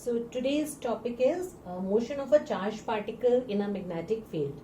So today's topic is motion of a charged particle in a magnetic field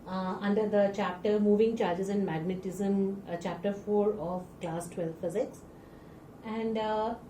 under the chapter Moving Charges and Magnetism, chapter 4 of class 12 physics. And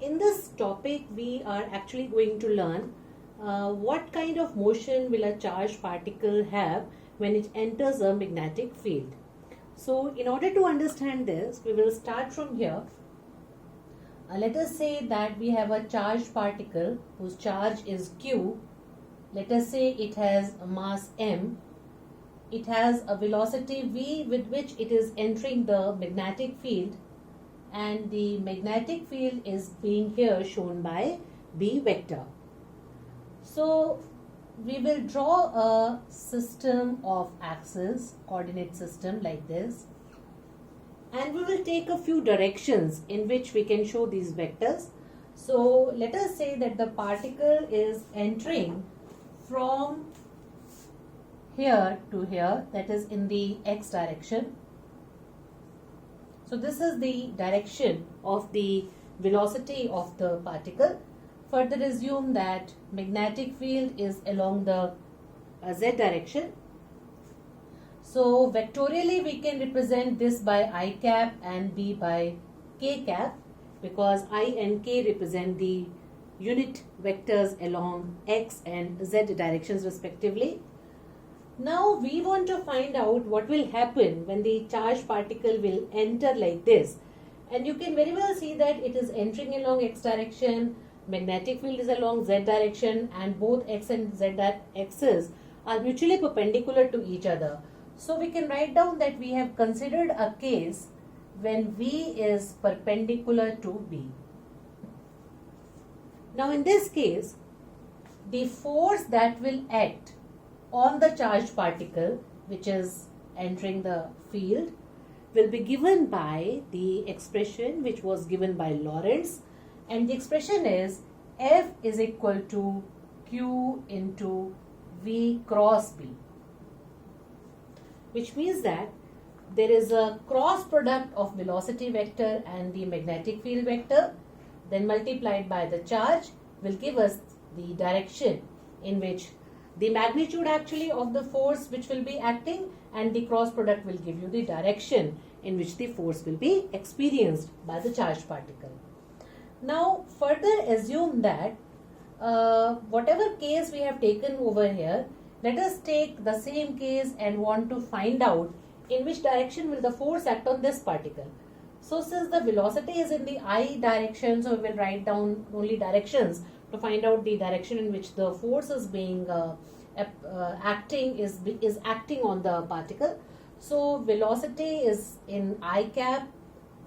in this topic we are actually going to learn what kind of motion will a charged particle have when it enters a magnetic field. So in order to understand this, we will start from here. Let us say that we have a charged particle whose charge is Q. Let us say it has a mass m. It has a velocity v with which it is entering the magnetic field, and the magnetic field is being here shown by B vector. So we will draw a system of axes, coordinate system like this. And we will take a few directions in which we can show these vectors. So let us say that the particle is entering from here to here, that is in the x direction. So this is the direction of the velocity of the particle. Further assume that magnetic field is along the z direction. So vectorially we can represent this by I cap and B by K cap, because I and K represent the unit vectors along X and Z directions respectively. Now we want to find out what will happen when the charged particle will enter like this. And you can very well see that it is entering along X direction, magnetic field is along Z direction, and both X and Z axes are mutually perpendicular to each other. So we can write down that we have considered a case when V is perpendicular to B. Now in this case, the force that will act on the charged particle which is entering the field will be given by the expression which was given by Lorentz, and the expression is F is equal to Q into V cross B. Which means that there is a cross product of velocity vector and the magnetic field vector, then multiplied by the charge will give us the direction in which the magnitude actually of the force which will be acting, and the cross product will give you the direction in which the force will be experienced by the charged particle. Now further assume that whatever case we have taken over here, let us take the same case and want to find out in which direction will the force act on this particle. So since the velocity is in the I direction, so we will write down only directions to find out the direction in which the force is being acting on the particle. So velocity is in I cap,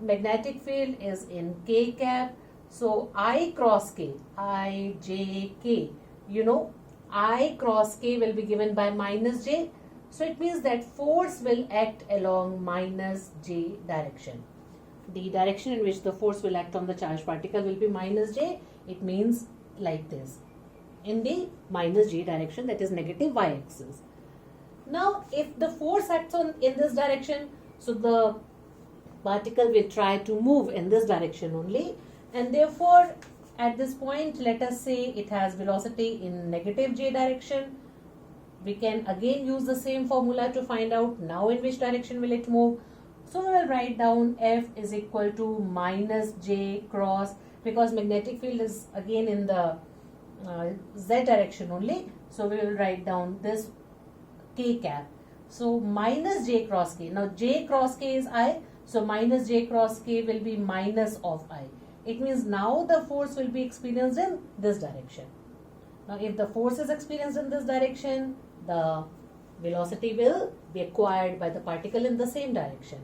magnetic field is in K cap. So I cross K, I, J, K, I cross K will be given by minus J. So it means that force will act along minus J direction. The direction in which the force will act on the charged particle will be minus J. It means like this, in the minus J direction, that is negative Y axis. Now if the force acts in this direction, so the particle will try to move in this direction only, and therefore at this point let us say it has velocity in negative J direction. We can again use the same formula to find out now in which direction will it move. So we will write down F is equal to minus J cross, because magnetic field is again in the Z direction only. So we will write down this K cap. So minus J cross K. Now J cross K is I. So minus J cross K will be minus of I. It means now the force will be experienced in this direction. Now if the force is experienced in this direction, the velocity will be acquired by the particle in the same direction.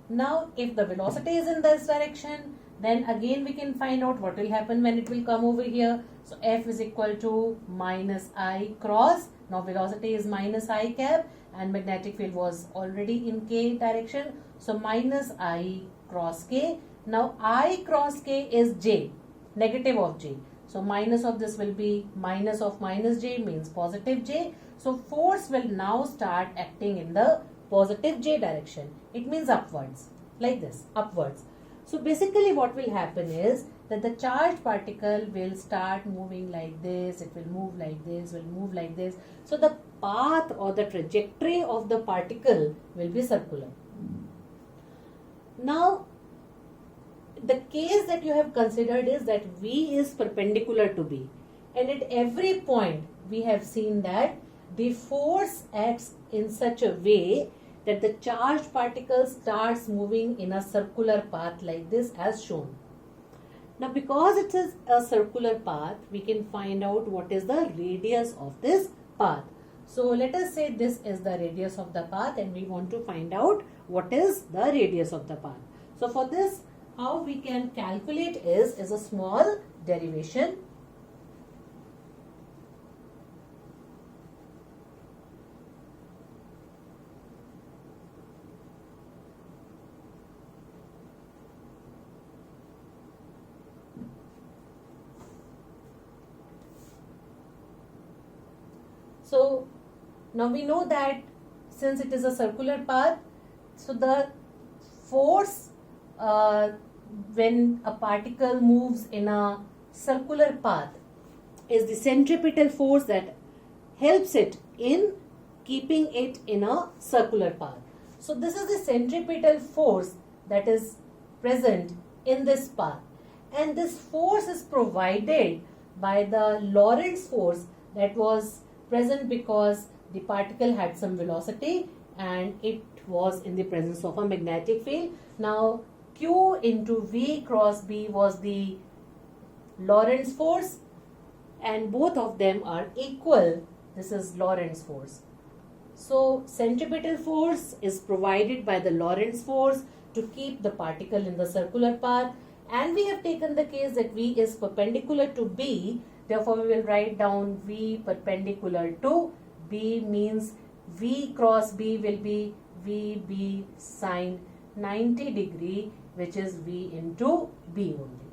Now if the velocity is in this direction, then again we can find out what will happen when it will come over here. So F is equal to minus I cross. Now velocity is minus I cap and magnetic field was already in K direction. So minus I cross K. Now I cross K is J, negative of J. So minus of this will be minus of minus J, means positive J. So force will now start acting in the positive J direction. It means upwards, like this, upwards. So basically what will happen is that the charged particle will start moving like this, it will move like this, will move like this. So the path or the trajectory of the particle will be circular. Now, the case that you have considered is that V is perpendicular to B, and at every point we have seen that the force acts in such a way that the charged particle starts moving in a circular path like this as shown. Now, because it is a circular path, we can find out what is the radius of this path. So let us say this is the radius of the path, and we want to find out what is the radius of the path. So for this, how we can calculate is a small derivation. So now we know that since it is a circular path, so the force when a particle moves in a circular path is the centripetal force that helps it in keeping it in a circular path. So this is the centripetal force that is present in this path, and this force is provided by the Lorentz force that was present because the particle had some velocity and it was in the presence of a magnetic field. Now Q into V cross B was the Lorentz force, and both of them are equal. This is Lorentz force. So centripetal force is provided by the Lorentz force to keep the particle in the circular path, and we have taken the case that V is perpendicular to B. Therefore, we will write down V perpendicular to B means V cross B will be VB sine 90 degree, which is V into B only.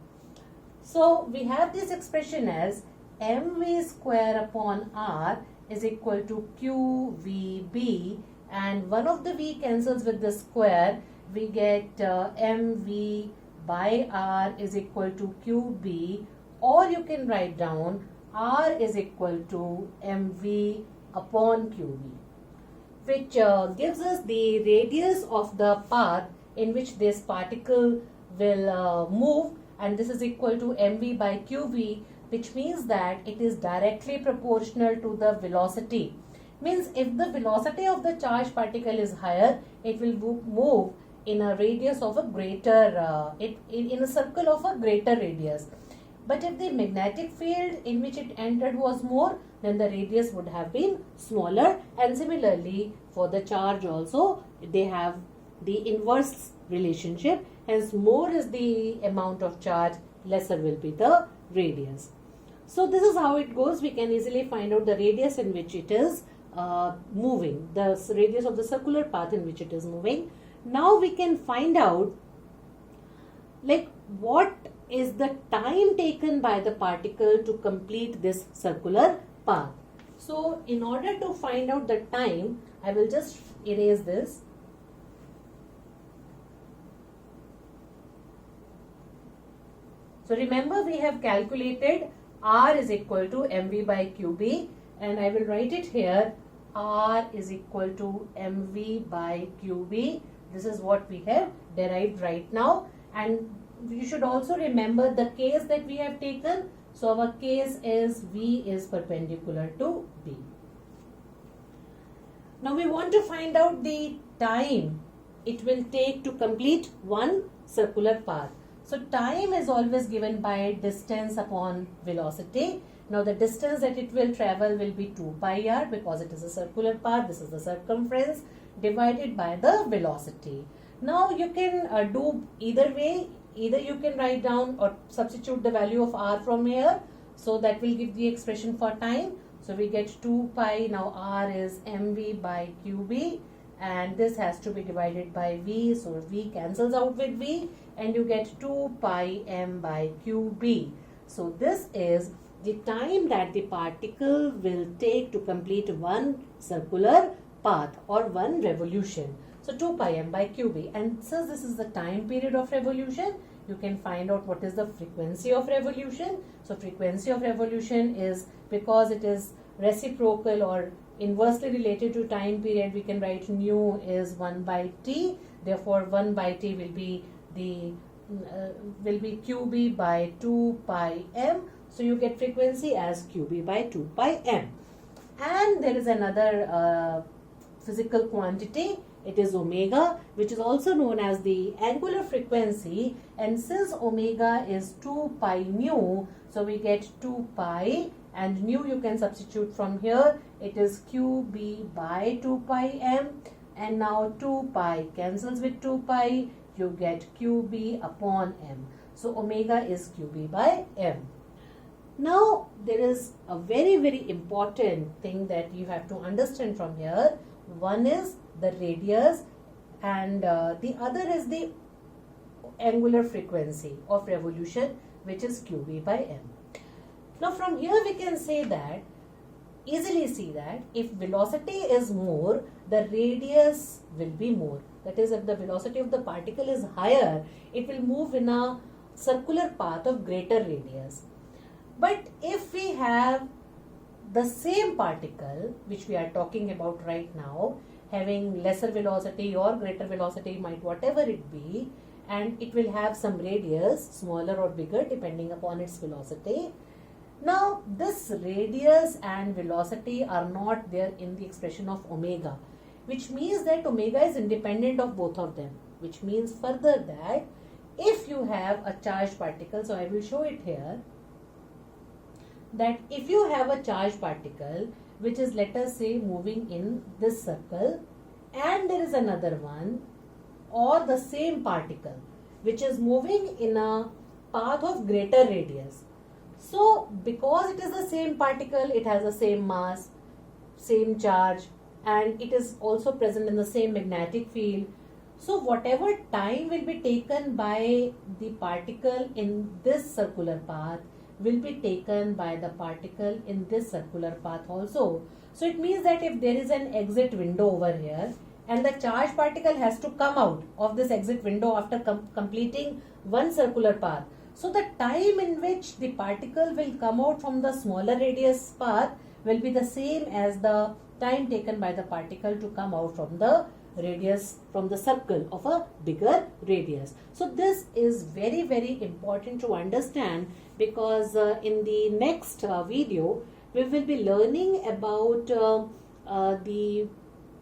So we have this expression as mv square upon r is equal to qvb, and one of the v cancels with the square. We get mv by r is equal to qb, or you can write down r is equal to mv upon qv, which gives us the radius of the path in which this particle will move, and this is equal to mv by qv, which means that it is directly proportional to the velocity. Means if the velocity of the charged particle is higher, it will move in a radius of a greater, in a circle of a greater radius. But if the magnetic field in which it entered was more, then the radius would have been smaller. And similarly, for the charge also, they have the inverse relationship. Hence, more is the amount of charge, lesser will be the radius. So this is how it goes. We can easily find out the radius in which it is moving, the radius of the circular path in which it is moving. Now we can find out like what is the time taken by the particle to complete this circular path. So in order to find out the time, I will just erase this. So remember, we have calculated r is equal to mv by qb, and I will write it here, r is equal to mv by qb. This is what we have derived right now, and you should also remember the case that we have taken. So our case is V is perpendicular to B. Now we want to find out the time it will take to complete one circular path. So time is always given by distance upon velocity. Now the distance that it will travel will be 2 pi r, because it is a circular path. This is the circumference divided by the velocity. Now you can do either way. Either you can write down or substitute the value of r from here. So that will give the expression for time. So we get 2 pi. Now r is mv by qb, and this has to be divided by v. So v cancels out with v, and you get 2 pi m by qb. So this is the time that the particle will take to complete one circular path or one revolution. So 2 pi m by qb, and since this is the time period of revolution, you can find out what is the frequency of revolution. So frequency of revolution is, because it is reciprocal or inversely related to time period, we can write nu is 1 by t. Therefore 1 by t will be the qb by 2 pi m. So you get frequency as qb by 2 pi m. And there is another physical quantity, it is omega, which is also known as the angular frequency, and since omega is 2 pi nu, so we get 2 pi, and nu you can substitute from here, it is qb by 2 pi m, and now 2 pi cancels with 2 pi, you get qb upon m. So omega is qb by m. Now there is a very important thing that you have to understand from here. One is the radius and the other is the angular frequency of revolution, which is qb by m. Now from here we can say that, easily see that if velocity is more, the radius will be more. That is, if the velocity of the particle is higher, it will move in a circular path of greater radius. But if we have the same particle, which we are talking about right now, having lesser velocity or greater velocity, might whatever it be, and it will have some radius, smaller or bigger depending upon its velocity. Now this radius and velocity are not there in the expression of omega, which means that omega is independent of both of them, which means further that if you have a charged particle, so I will show it here, that if you have a charged particle which is, let us say, moving in this circle, and there is another one or the same particle which is moving in a path of greater radius. So because it is the same particle, it has the same mass, same charge, and it is also present in the same magnetic field. So whatever time will be taken by the particle in this circular path will be taken by the particle in this circular path also. So it means that if there is an exit window over here and the charged particle has to come out of this exit window after completing one circular path, so the time in which the particle will come out from the smaller radius path will be the same as the time taken by the particle to come out from the radius, from the circle of a bigger radius. So this is very important to understand, because in the next video we will be learning about the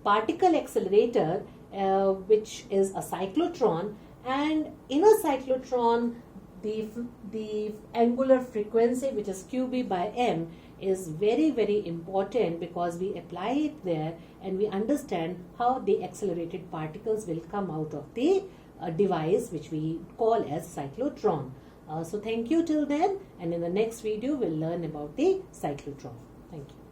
particle accelerator, which is a cyclotron, and in a cyclotron the angular frequency, which is qb by m, is very important, because we apply it there and we understand how the accelerated particles will come out of the device which we call as cyclotron. So thank you till then, and in the next video we'll learn about the cyclotron. Thank you.